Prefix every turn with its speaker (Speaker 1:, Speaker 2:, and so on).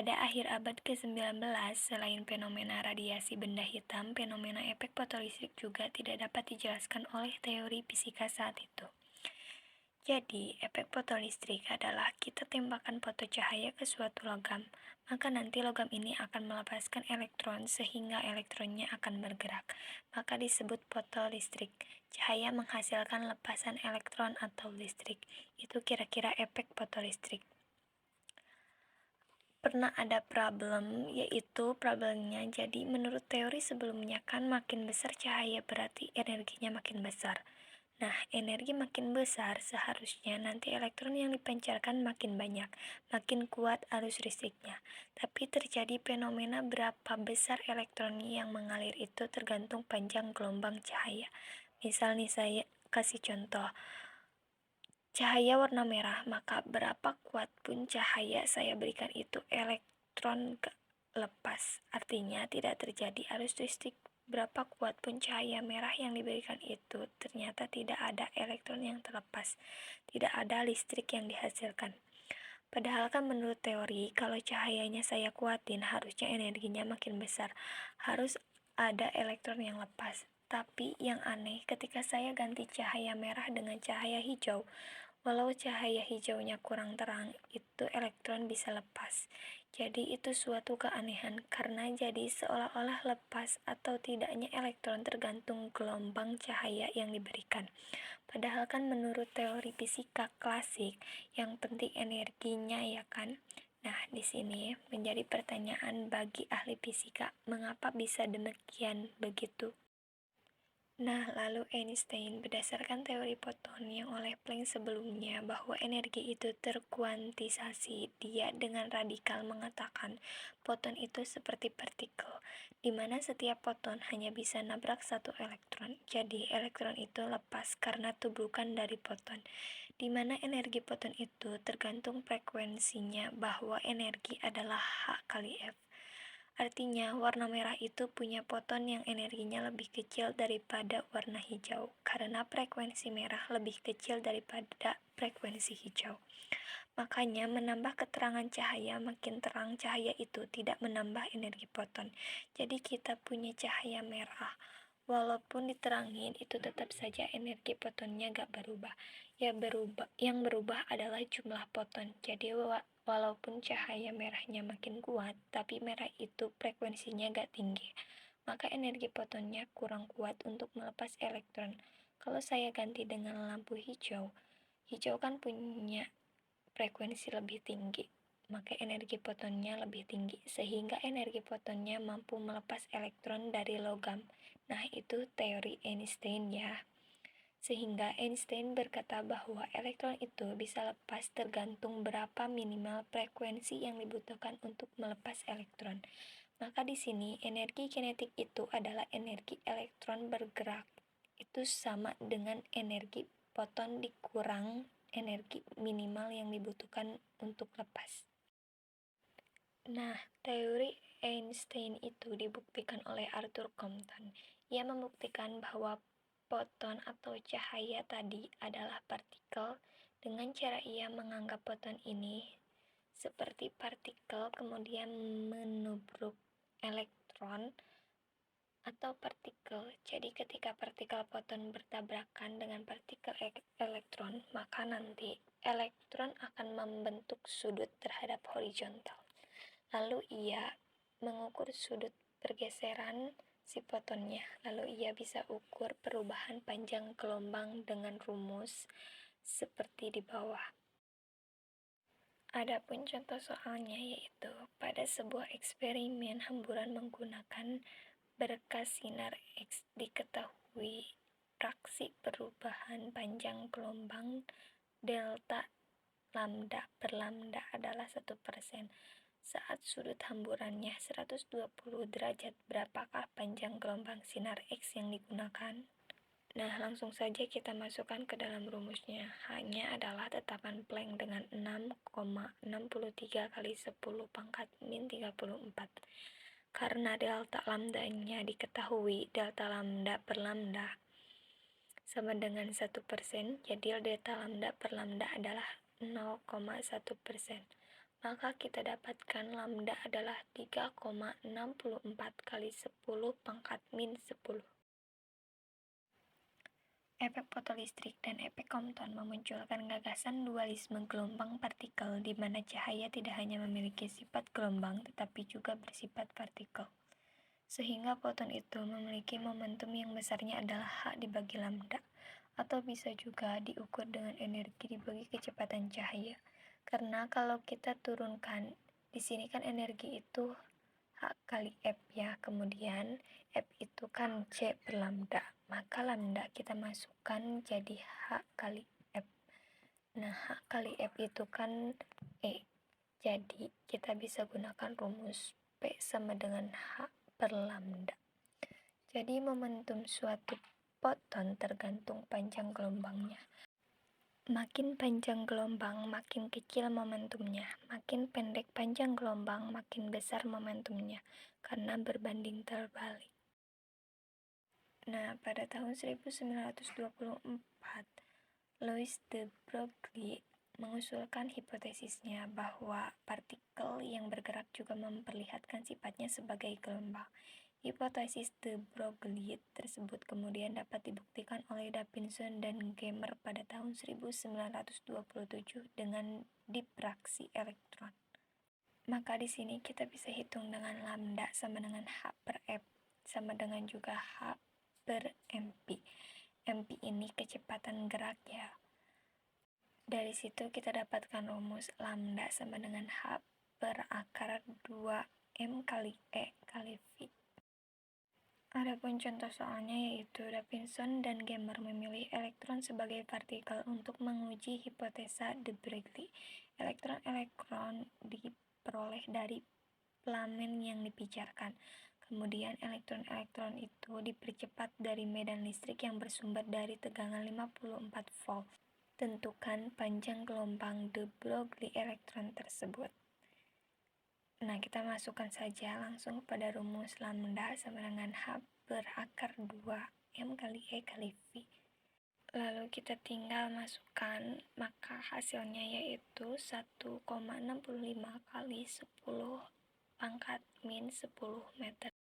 Speaker 1: Pada akhir abad ke-19, selain fenomena radiasi benda hitam, fenomena efek fotolistrik juga tidak dapat dijelaskan oleh teori fisika saat itu. Jadi, efek fotolistrik adalah kita tembakan foto cahaya ke suatu logam, maka nanti logam ini akan melepaskan elektron sehingga elektronnya akan bergerak, maka disebut fotolistrik. Cahaya menghasilkan lepasan elektron atau listrik. Itu kira-kira efek fotolistrik. Pernah ada problem, yaitu problemnya jadi menurut teori sebelumnya kan makin besar cahaya berarti energinya makin besar. Nah, energi makin besar seharusnya nanti elektron yang dipancarkan makin banyak, makin kuat arus listriknya. Tapi terjadi fenomena berapa besar elektron yang mengalir itu tergantung panjang gelombang cahaya. Misal nih saya kasih contoh, cahaya warna merah, maka berapa kuat pun cahaya saya berikan itu elektron gak lepas. Artinya tidak terjadi arus listrik. Berapa kuat pun cahaya merah yang diberikan itu, ternyata tidak ada elektron yang terlepas. Tidak ada listrik yang dihasilkan. Padahal kan menurut teori, kalau cahayanya saya kuatin, harusnya energinya makin besar. Harus ada elektron yang lepas. Tapi yang aneh, ketika saya ganti cahaya merah dengan cahaya hijau, walau cahaya hijaunya kurang terang, itu elektron bisa lepas. Jadi itu suatu keanehan, karena jadi seolah-olah lepas atau tidaknya elektron tergantung gelombang cahaya yang diberikan. Padahal kan menurut teori fisika klasik, yang penting energinya ya kan? Nah, di sini menjadi pertanyaan bagi ahli fisika, mengapa bisa demikian begitu? Nah, lalu Einstein berdasarkan teori foton yang oleh Planck sebelumnya bahwa energi itu terkuantisasi, dia dengan radikal mengatakan foton itu seperti partikel, di mana setiap foton hanya bisa nabrak satu elektron. Jadi, elektron itu lepas karena tubukan dari foton, di mana energi foton itu tergantung frekuensinya bahwa energi adalah H kali F. Artinya, warna merah itu punya foton yang energinya lebih kecil daripada warna hijau, karena frekuensi merah lebih kecil daripada frekuensi hijau. Makanya, menambah keterangan cahaya, makin terang cahaya itu tidak menambah energi foton. Jadi, kita punya cahaya merah. Walaupun diterangin, itu tetap saja energi fotonnya gak berubah. Yang berubah adalah jumlah foton. Jadi, walaupun cahaya merahnya makin kuat, tapi merah itu frekuensinya gak tinggi, maka energi fotonnya kurang kuat untuk melepas elektron. Kalau saya ganti dengan lampu hijau, hijau kan punya frekuensi lebih tinggi, maka energi fotonnya lebih tinggi, sehingga energi fotonnya mampu melepas elektron dari logam. Nah, itu teori Einstein ya. Sehingga Einstein berkata bahwa elektron itu bisa lepas tergantung berapa minimal frekuensi yang dibutuhkan untuk melepas elektron. Maka di sini energi kinetik itu adalah energi elektron bergerak. Itu sama dengan energi foton dikurang energi minimal yang dibutuhkan untuk lepas. Nah, teori Einstein itu dibuktikan oleh Arthur Compton. Ia membuktikan bahwa foton atau cahaya tadi adalah partikel dengan cara ia menganggap foton ini seperti partikel kemudian menubruk elektron atau partikel. Jadi ketika partikel foton bertabrakan dengan partikel elektron, maka nanti elektron akan membentuk sudut terhadap horizontal. Lalu ia mengukur sudut pergeseran si fotonnya. Lalu ia bisa ukur perubahan panjang gelombang dengan rumus seperti di bawah. Adapun contoh soalnya yaitu pada sebuah eksperimen hamburan menggunakan berkas sinar X, diketahui fraksi perubahan panjang gelombang delta lambda per lambda adalah 1%. Saat sudut hamburannya 120 derajat, berapakah panjang gelombang sinar X yang digunakan? Nah, langsung saja kita masukkan ke dalam rumusnya. H-nya adalah tetapan Planck dengan 6,63 kali 10 pangkat min 34. Karena delta lambdanya diketahui, delta lambda per lambda sama dengan 1%, jadi delta lambda per lambda adalah 0,1%. maka kita dapatkan lambda adalah 3,64 kali 10 pangkat min 10. Efek fotolistrik dan efek Compton memunculkan gagasan dualisme gelombang partikel di mana cahaya tidak hanya memiliki sifat gelombang tetapi juga bersifat partikel. Sehingga foton itu memiliki momentum yang besarnya adalah H dibagi lambda, atau bisa juga diukur dengan energi dibagi kecepatan cahaya. Karena kalau kita turunkan, di sini kan energi itu H kali F ya, kemudian F itu kan C per lambda, maka lambda kita masukkan jadi H kali F. Nah, H kali F itu kan E, jadi kita bisa gunakan rumus P sama dengan H per lambda. Jadi momentum suatu foton tergantung panjang gelombangnya. Makin panjang gelombang, makin kecil momentumnya. Makin pendek panjang gelombang, makin besar momentumnya, karena berbanding terbalik. Nah, pada tahun 1924, Louis de Broglie mengusulkan hipotesisnya bahwa partikel yang bergerak juga memperlihatkan sifatnya sebagai gelombang. Hipotesis de Broglie tersebut kemudian dapat dibuktikan oleh Davidson dan Gamer pada tahun 1927 dengan diffraksi elektron. Maka di sini kita bisa hitung dengan lambda sama dengan H per F sama dengan juga H per MP. MP ini kecepatan gerak ya. Dari situ kita dapatkan rumus lambda sama dengan H per akar 2M kali E kali V. Adapun contoh soalnya yaitu Davidson dan Gamer memilih elektron sebagai partikel untuk menguji hipotesa de Broglie. Elektron diperoleh dari filamen yang dipijarkan. Kemudian elektron-elektron itu dipercepat dari medan listrik yang bersumber dari tegangan 54 volt. Tentukan panjang gelombang de Broglie elektron tersebut. Nah, kita masukkan saja langsung pada rumus lambda sama dengan H per akar 2M kali E kali V. Lalu kita tinggal masukkan, maka hasilnya yaitu 1,65 kali 10 pangkat min 10 meter